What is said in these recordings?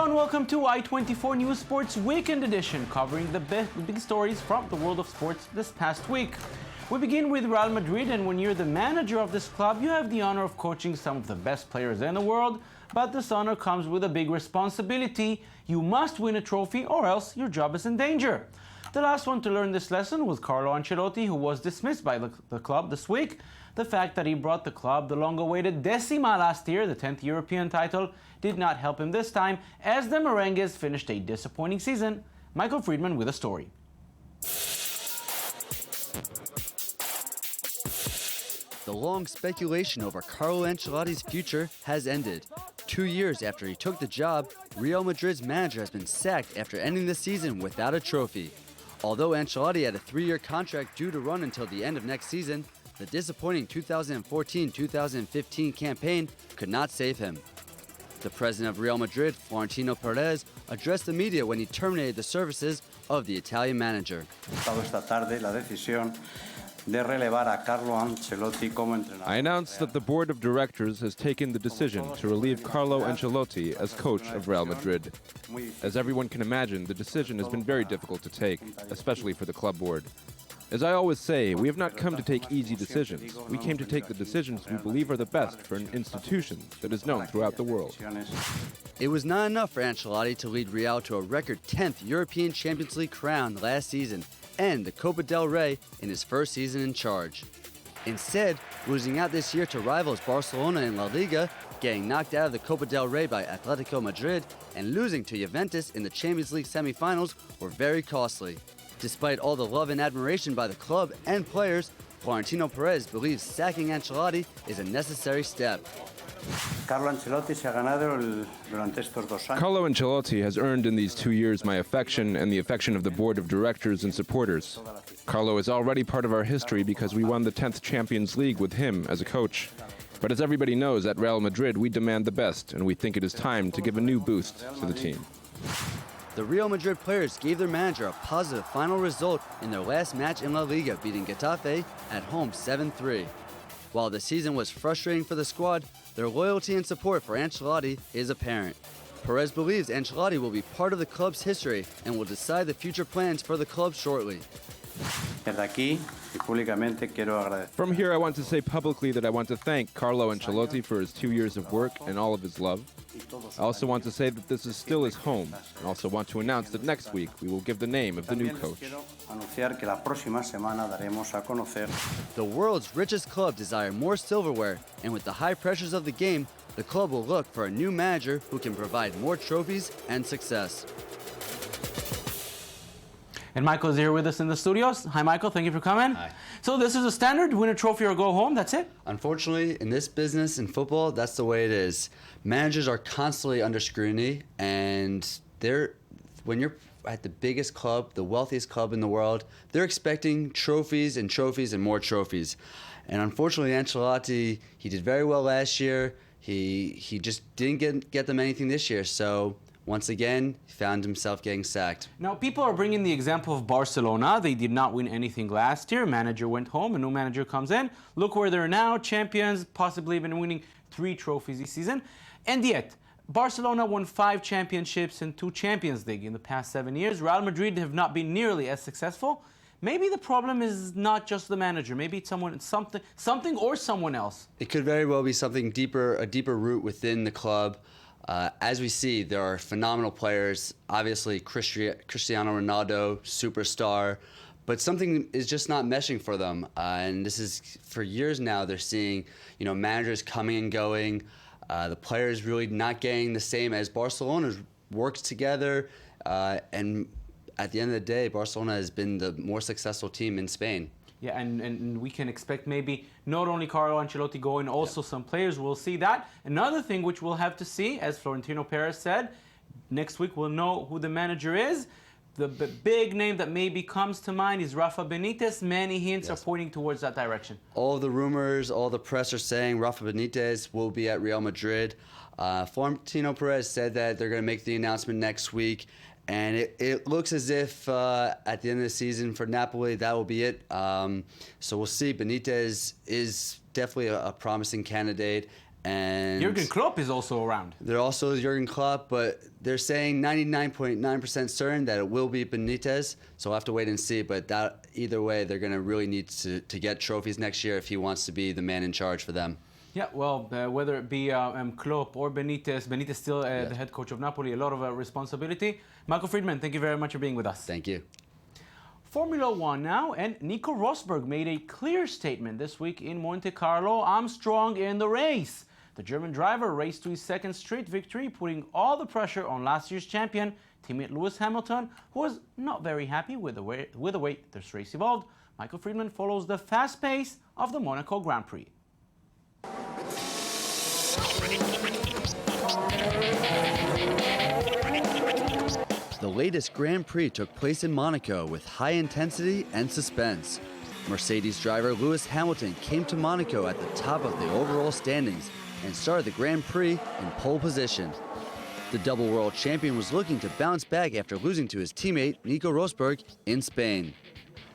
and welcome to I-24 News Sports Weekend Edition, covering the big stories from the world of sports this past week. We begin with Real Madrid, and when you're the manager of this club, you have the honor of coaching some of the best players in the world, but this honor comes with a big responsibility. You must win a trophy or else your job is in danger. The last one to learn this lesson was Carlo Ancelotti, who was dismissed by the club this week. The fact that he brought the club the long-awaited Decima last year, the 10th European title, did not help him this time, as the Merengues finished a disappointing season. Michael Friedman with a story. The long speculation over Carlo Ancelotti's future has ended. 2 years after he took the job, Real Madrid's manager has been sacked after ending the season without a trophy. Although Ancelotti had a 3-year contract due to run until the end of next season, the disappointing 2014-2015 campaign could not save him. The president of Real Madrid, Florentino Perez, addressed the media when he terminated the services of the Italian manager. I announced that the board of directors has taken the decision to relieve Carlo Ancelotti as coach of Real Madrid. As everyone can imagine, the decision has been very difficult to take, especially for the club board. As I always say, we have not come to take easy decisions. We came to take the decisions we believe are the best for an institution that is known throughout the world. It was not enough for Ancelotti to lead Real to a record 10th European Champions League crown last season and the Copa del Rey in his first season in charge. Instead, losing out this year to rivals Barcelona in La Liga, getting knocked out of the Copa del Rey by Atletico Madrid, and losing to Juventus in the Champions League semifinals were very costly. Despite all the love and admiration by the club and players, Florentino Perez believes sacking Ancelotti is a necessary step. Carlo Ancelotti has earned in these 2 years my affection and the affection of the board of directors and supporters. Carlo is already part of our history because we won the 10th Champions League with him as a coach. But as everybody knows, at Real Madrid we demand the best, and we think it is time to give a new boost to the team. The Real Madrid players gave their manager a positive final result in their last match in La Liga, beating Getafe at home 7-3. While the season was frustrating for the squad, their loyalty and support for Ancelotti is apparent. Perez believes Ancelotti will be part of the club's history and will decide the future plans for the club shortly. From here, I want to say publicly that I want to thank Carlo Ancelotti for his 2 years of work and all of his love. I also want to say that this is still his home, and also want to announce that next week we will give the name of the new coach. The world's richest club desire more silverware, and with the high pressures of the game, the club will look for a new manager who can provide more trophies and success. And Michael's here with us in the studios. Hi, Michael. Thank you for coming. Hi. So this is a standard: win a trophy or go home. That's it. Unfortunately, in this business, in football, that's the way it is. Managers are constantly under scrutiny, and when you're at the biggest club, the wealthiest club in the world, they're expecting trophies and trophies and more trophies. And unfortunately, Ancelotti, he did very well last year. He just didn't get them anything this year. So once again, he found himself getting sacked. Now, people are bringing the example of Barcelona. They did not win anything last year. Manager went home, a new manager comes in. Look where they're now, champions, possibly even winning 3 trophies this season. And yet, Barcelona won 5 championships and 2 Champions League in the past 7 years. Real Madrid have not been nearly as successful. Maybe the problem is not just the manager. Maybe it's something or someone else. It could very well be something deeper, a deeper root within the club. As we see, there are phenomenal players. Obviously, Cristiano Ronaldo, superstar, but something is just not meshing for them. And this is for years now. They're seeing, managers coming and going. The players really not getting the same as Barcelona's worked together. And at the end of the day, Barcelona has been the more successful team in Spain. Yeah, and we can expect maybe not only Carlo Ancelotti going, also some players. We'll see that. Another thing which we'll have to see, as Florentino Perez said, next week we'll know who the manager is. The big name that maybe comes to mind is Rafa Benitez. Many hints are pointing towards that direction. All the rumors, all the press are saying Rafa Benitez will be at Real Madrid. Florentino Perez said that they're going to make the announcement next week. And it looks as if at the end of the season for Napoli, that will be it. So we'll see. Benitez is definitely a promising candidate. And Jurgen Klopp is also around. They're also Jurgen Klopp, but they're saying 99.9% certain that it will be Benitez. So we'll have to wait and see. But that, either way, they're going to really need to get trophies next year if he wants to be the man in charge for them. Yeah, well, whether it be Klopp or Benitez still the head coach of Napoli, a lot of responsibility. Marco Friedman, thank you very much for being with us. Thank you. Formula One now, and Nico Rosberg made a clear statement this week in Monte Carlo. I'm strong in the race. The German driver raced to his second straight victory, putting all the pressure on last year's champion, teammate Lewis Hamilton, who was not very happy with the way this race evolved. Michael Friedman follows the fast pace of the Monaco Grand Prix. The latest Grand Prix took place in Monaco with high intensity and suspense. Mercedes driver Lewis Hamilton came to Monaco at the top of the overall standings and started the Grand Prix in pole position. The double world champion was looking to bounce back after losing to his teammate Nico Rosberg in Spain.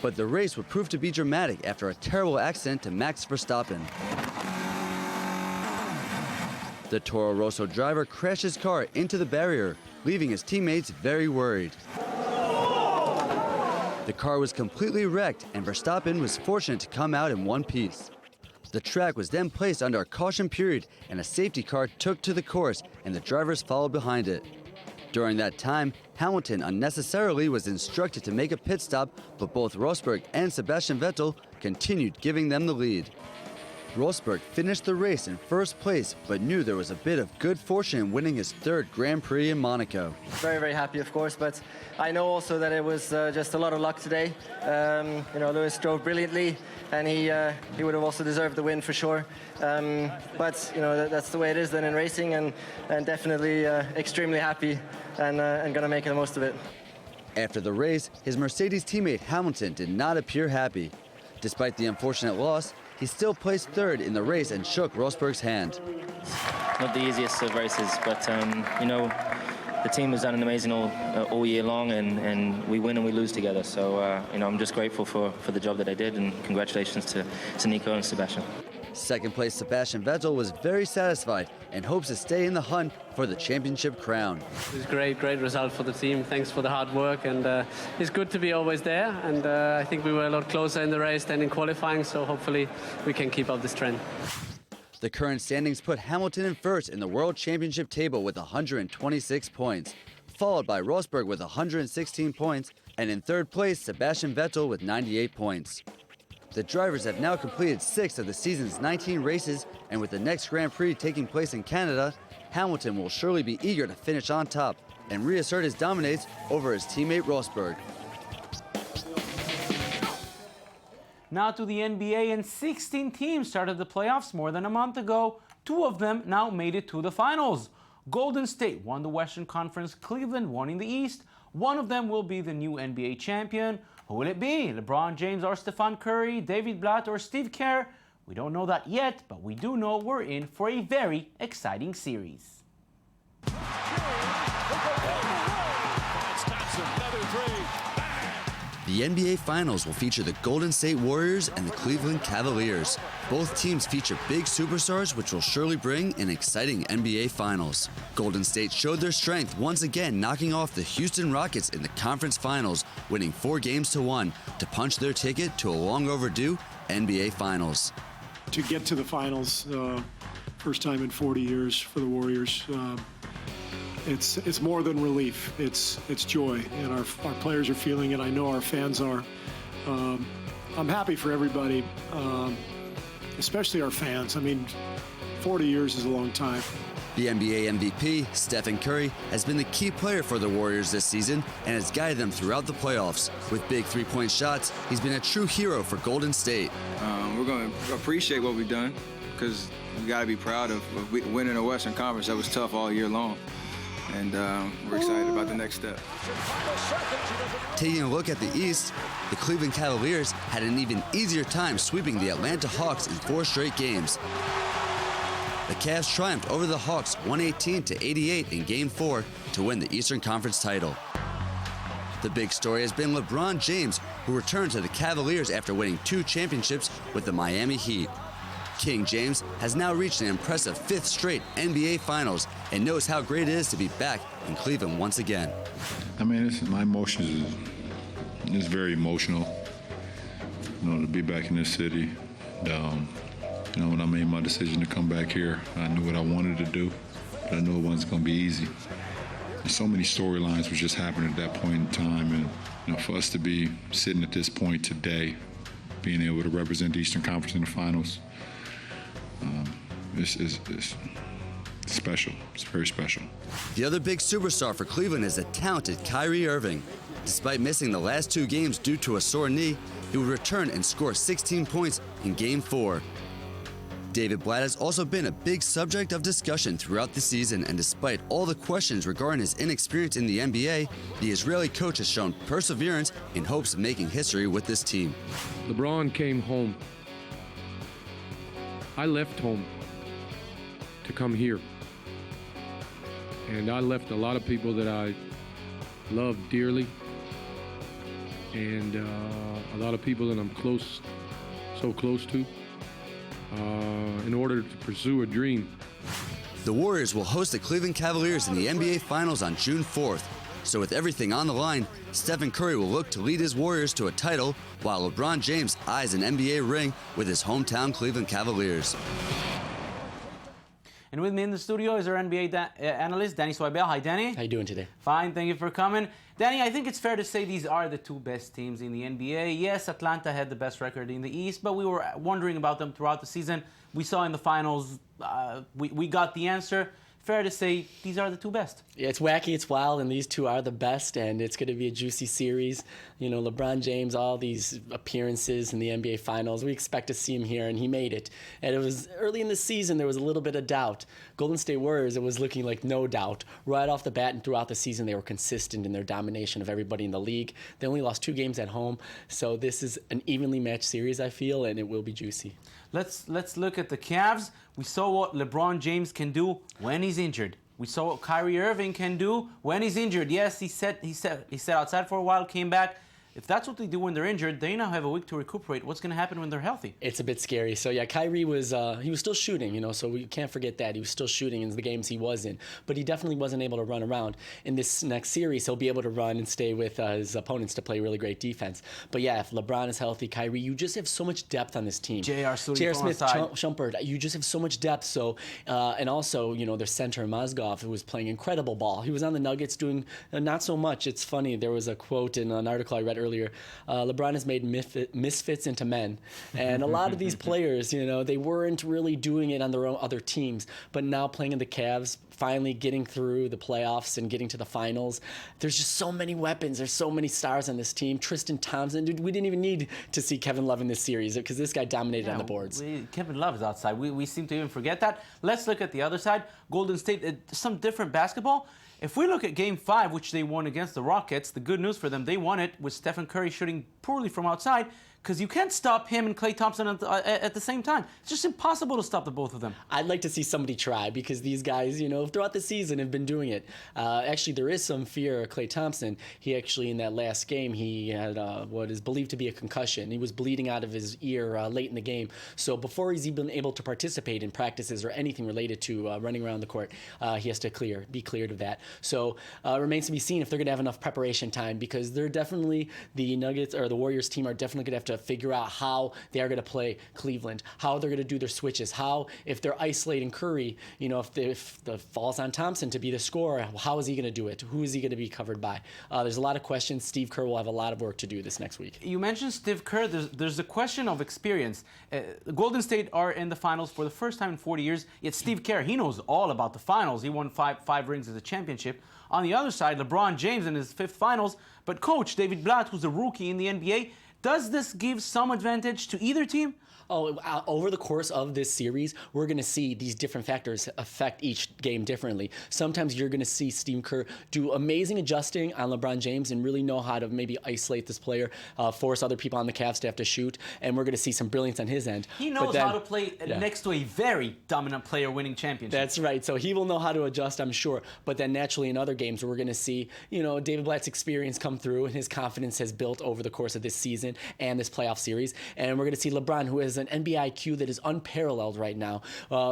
But the race would prove to be dramatic after a terrible accident to Max Verstappen. The Toro Rosso driver crashed his car into the barrier, leaving his teammates very worried. The car was completely wrecked, and Verstappen was fortunate to come out in one piece. The track was then placed under a caution period, and a safety car took to the course, and the drivers followed behind it. During that time, Hamilton unnecessarily was instructed to make a pit stop, but both Rosberg and Sebastian Vettel continued giving them the lead. Rosberg finished the race in first place, but knew there was a bit of good fortune in winning his third Grand Prix in Monaco. Very, very happy, of course, but I know also that it was just a lot of luck today. Lewis drove brilliantly, and he would have also deserved the win for sure. But that's the way it is then in racing, and definitely extremely happy and going to make the most of it. After the race, his Mercedes teammate Hamilton did not appear happy. Despite the unfortunate loss, he still placed third in the race and shook Rosberg's hand. Not the easiest of races, but the team has done an amazing all year long, and we win and we lose together. So I'm just grateful for the job that I did, and congratulations to Nico and Sebastian. Second place Sebastian Vettel was very satisfied and hopes to stay in the hunt for the championship crown. It was a great result for the team. Thanks for the hard work, and it's good to be always there. And I think we were a lot closer in the race than in qualifying, so hopefully we can keep up this trend. The current standings put Hamilton in first in the World Championship table with 126 points, followed by Rosberg with 116 points, and in third place Sebastian Vettel with 98 points. The drivers have now completed 6 of the season's 19 races, and with the next Grand Prix taking place in Canada, Hamilton will surely be eager to finish on top and reassert his dominance over his teammate Rosberg. Now to the NBA, and 16 teams started the playoffs more than a month ago. 2 of them now made it to the finals. Golden State won the Western Conference, Cleveland won in the East. One of them will be the new NBA champion. Who will it be? LeBron James or Stephen Curry, David Blatt or Steve Kerr? We don't know that yet, but we do know we're in for a very exciting series. The NBA Finals will feature the Golden State Warriors and the Cleveland Cavaliers. Both teams feature big superstars, which will surely bring an exciting NBA Finals. Golden State showed their strength once again, knocking off the Houston Rockets in the conference finals, winning 4-1 to punch their ticket to a long overdue NBA Finals. To get to the finals, first time in 40 years for the Warriors, it's more than relief. It's joy, and our players are feeling it. I know our fans are. I'm happy for everybody, especially our fans. I mean, 40 years is a long time. The NBA MVP, Stephen Curry, has been the key player for the Warriors this season and has guided them throughout the playoffs. With big three-point shots, he's been a true hero for Golden State. We're going to appreciate what we've done, because we got to be proud of winning the Western Conference. That was tough all year long. And we're excited about the next step. Taking a look at the East, the Cleveland Cavaliers had an even easier time sweeping the Atlanta Hawks in 4 straight games. The Cavs triumphed over the Hawks 118-88 in Game 4 to win the Eastern Conference title. The big story has been LeBron James, who returned to the Cavaliers after winning 2 championships with the Miami Heat. King James has now reached an impressive 5th straight NBA Finals and knows how great it is to be back in Cleveland once again. I mean, my emotions is very emotional, to be back in this city. When I made my decision to come back here, I knew what I wanted to do, but I knew it wasn't going to be easy. And so many storylines was just happening at that point in time, and for us to be sitting at this point today, being able to represent the Eastern Conference in the finals, it's special. It's very special. The other big superstar for Cleveland is the talented Kyrie Irving. Despite missing the last 2 games due to a sore knee, he would return and score 16 points in Game 4. David Blatt has also been a big subject of discussion throughout the season, and despite all the questions regarding his inexperience in the NBA, the Israeli coach has shown perseverance in hopes of making history with this team. LeBron came home. I left home to come here. And I left a lot of people that I love dearly, and a lot of people that I'm so close to, in order to pursue a dream. The Warriors will host the Cleveland Cavaliers in the NBA Finals on June 4th. So with everything on the line, Stephen Curry will look to lead his Warriors to a title, while LeBron James eyes an NBA ring with his hometown Cleveland Cavaliers. And with me in the studio is our NBA analyst, Danny Swibel. Hi, Danny. How you doing today? Fine, thank you for coming. Danny, I think it's fair to say these are the 2 best teams in the NBA. Yes, Atlanta had the best record in the East, but we were wondering about them throughout the season. We saw in the finals, we got the answer. Fair to say these are the 2 best. Yeah, it's wacky, it's wild, and these 2 are the best, and it's going to be a juicy series. LeBron James, all these appearances in the NBA Finals, we expect to see him here, and he made it. And it was early in the season, there was a little bit of doubt. Golden State Warriors, it was looking like no doubt. Right off the bat and throughout the season, they were consistent in their domination of everybody in the league. They only lost 2 games at home, so this is an evenly matched series, I feel, and it will be juicy. Let's look at the Cavs. We saw what LeBron James can do when he's injured. We saw what Kyrie Irving can do when he's injured. Yes, he sat outside for a while, came back. If that's what they do when they're injured, they now have a week to recuperate. What's going to happen when they're healthy? It's a bit scary. So yeah, Kyrie was still shooting, so we can't forget that. He was still shooting in the games he was in. But he definitely wasn't able to run around. In this next series, he'll be able to run and stay with his opponents to play really great defense. But yeah, if LeBron is healthy, Kyrie, you just have so much depth on this team. J.R. Smith, Shumpert, you just have so much depth. So and also, their center, Mozgov, who was playing incredible ball. He was on the Nuggets doing not so much. It's funny, there was a quote in an article I read earlier. LeBron has made misfits into men. And a lot of these players, they weren't really doing it on their own other teams. But now playing in the Cavs, finally getting through the playoffs and getting to the finals, there's just so many weapons. There's so many stars on this team. Tristan Thompson, dude, we didn't even need to see Kevin Love in this series because this guy dominated on the boards. Kevin Love is outside. We seem to even forget that. Let's look at the other side. Golden State, some different basketball. If we look at Game 5, which they won against the Rockets, the good news for them, they won it with Stephen Curry shooting poorly from outside, because you can't stop him and Klay Thompson at the same time. It's just impossible to stop the both of them. I'd like to see somebody try, because these guys, throughout the season have been doing it. Actually, there is some fear of Klay Thompson. He actually, in that last game, he had what is believed to be a concussion. He was bleeding out of his ear late in the game. So before he's even able to participate in practices or anything related to running around the court, he has to be cleared of that. So it remains to be seen if they're going to have enough preparation time, because they're definitely, the Nuggets or the Warriors team are definitely going to have to figure out how they are going to play Cleveland, how they're going to do their switches, how, if they're isolating Curry, if the falls on Thompson to be the scorer, how is he going to do it? Who is he going to be covered by? There's a lot of questions. Steve Kerr will have a lot of work to do this next week. You mentioned Steve Kerr. There's a question of experience. Golden State are in the finals for the first time in 40 years, yet Steve Kerr, he knows all about the finals. He won five rings as a championship. On the other side, LeBron James in his 5th finals, but coach David Blatt, who's a rookie in the NBA, does this give some advantage to either team? Over the course of this series, we're going to see these different factors affect each game differently. Sometimes you're going to see Steve Kerr do amazing adjusting on LeBron James and really know how to maybe isolate this player, force other people on the Cavs to have to shoot, and we're going to see some brilliance on his end. He knows how to play next to a very dominant player winning championship. That's right. So he will know how to adjust, I'm sure. But then naturally in other games, we're going to see, David Blatt's experience come through and his confidence has built over the course of this season. season and this playoff series. And we're going to see LeBron, who has an NBA IQ that is unparalleled right now.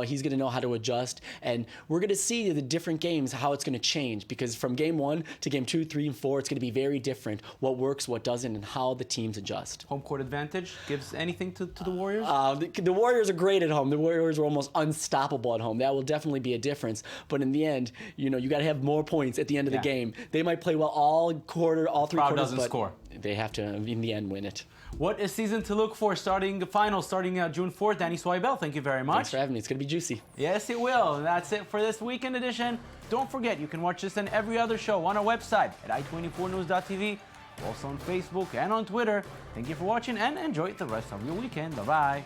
He's going to know how to adjust. And we're going to see the different games, how it's going to change. Because from game 1 to game 2, 3, and 4, it's going to be very different. What works, what doesn't, and how the teams adjust. Home court advantage gives anything to the Warriors? The Warriors are great at home. The Warriors are almost unstoppable at home. That will definitely be a difference. But in the end, you got to have more points at the end of the game. They might play well all 3 quarters, doesn't but score. They have to, in the end, win it. What a season to look for starting June 4th. Danny Swibel, thank you very much. Thanks for having me. It's going to be juicy. Yes, it will. That's it for this weekend edition. Don't forget, you can watch this and every other show on our website at i24news.tv, also on Facebook and on Twitter. Thank you for watching and enjoy the rest of your weekend. Bye-bye.